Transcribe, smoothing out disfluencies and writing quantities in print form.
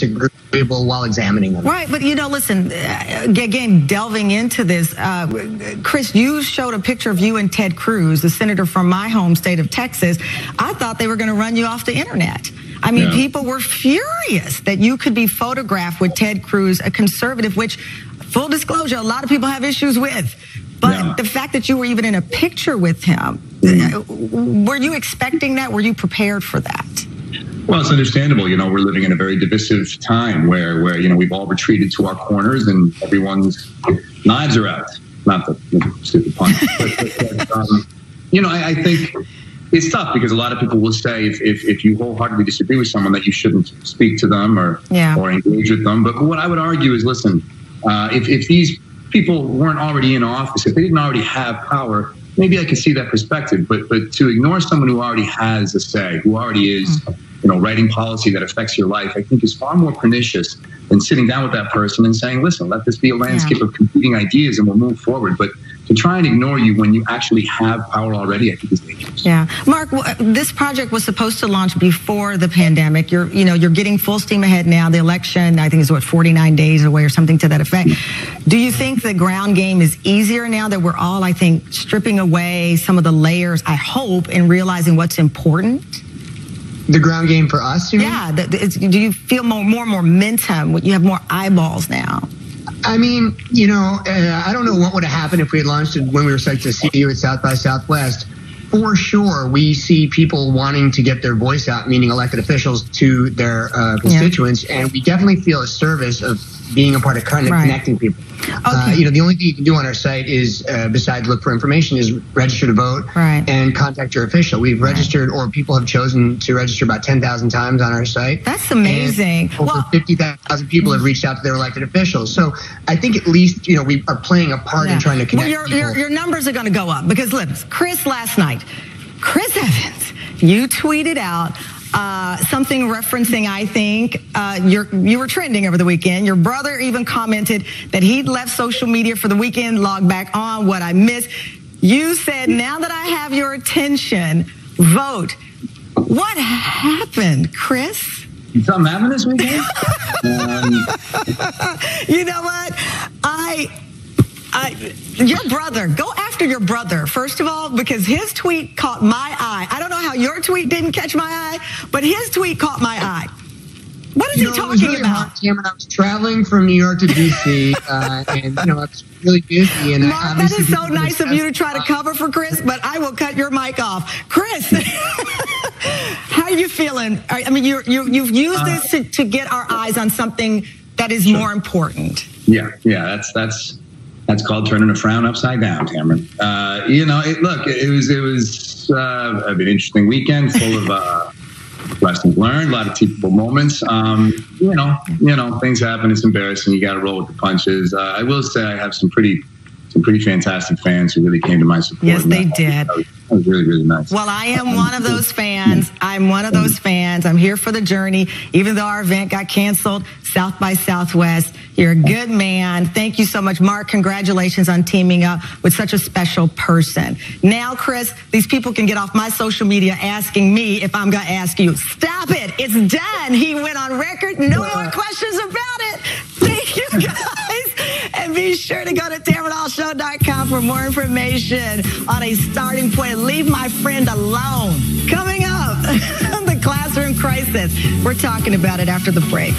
disagreeable while examining them. Right, but listen, again, delving into this, Chris, you showed a picture of you and Ted Cruz, the senator from my home state of Texas. I thought they were going to run you off the internet. I mean, people were furious that you could be photographed with Ted Cruz, a conservative, which, full disclosure, a lot of people have issues with. But the fact that you were even in a picture with him, were you expecting that? Were you prepared for that? Well, it's understandable. We're living in a very divisive time where we've all retreated to our corners and everyone's knives are out. Not the stupid pun. But I think it's tough because a lot of people will say if you wholeheartedly disagree with someone that you shouldn't speak to them or engage with them. But what I would argue is, listen, if these people weren't already in office, if they didn't already have power, maybe I could see that perspective. But to ignore someone who already has a say, who already is, writing policy that affects your life, I think is far more pernicious than sitting down with that person and saying, listen, let this be a landscape of competing ideas and we'll move forward. But to try and ignore you when you actually have power already, I think is dangerous. Yeah. Mark, this project was supposed to launch before the pandemic. You're getting full steam ahead now. The election, I think, is 49 days away or something to that effect. Do you think the ground game is easier now that we're all, I think, stripping away some of the layers, I hope, and realizing what's important? The ground game for us, you mean? Yeah. Do you feel more momentum? You have more eyeballs now? I mean, I don't know what would have happened if we had launched it when we were set to see you at South by Southwest. For sure, we see people wanting to get their voice out, meaning elected officials, to their constituents, and we definitely feel a service of being a part of connecting people. Okay. The only thing you can do on our site is, besides look for information, is register to vote and contact your official. We've registered, or people have chosen to register about 10,000 times on our site. That's amazing. And over 50,000 people have reached out to their elected officials. So I think at least, we are playing a part in trying to connect people. Your numbers are going to go up because, look, Chris last night, Chris Evans, you tweeted out something referencing, I think, you were trending over the weekend. Your brother even commented that he'd left social media for the weekend, logged back on, what I missed. You said, now that I have your attention, vote. What happened, Chris? Something happened this weekend? You know what? Your brother, go after your brother, first of all, because his tweet caught my eye. I don't know how your tweet didn't catch my eye, but his tweet caught my eye. What is he talking it was really about? Hot, Cameron. I was traveling from New York to D.C., and, I was really busy. And Mark, that is so nice of you to try to cover for Chris, but I will cut your mic off. Chris, how are you feeling? I mean, you've used this to get our eyes on something that is more important. Yeah, that's called turning a frown upside down, Tamron. It was an interesting weekend full of lessons learned, a lot of teachable moments. Things happen. It's embarrassing. You got to roll with the punches. I will say I have some pretty fantastic fans who really came to my support. Yes, they did. That was really, really nice. Well, I am one of those fans. I'm one of those fans. I'm here for the journey. Even though our event got canceled, South by Southwest, you're a good man. Thank you so much. Mark, congratulations on teaming up with such a special person. Now, Chris, these people can get off my social media asking me if I'm going to ask you. Stop it. It's done. He went on record. No more questions about it. Thank you, guys. And be sure to go to TamronHallShow.com for more information on a starting point. Leave my friend alone. Coming up, the classroom crisis. We're talking about it after the break.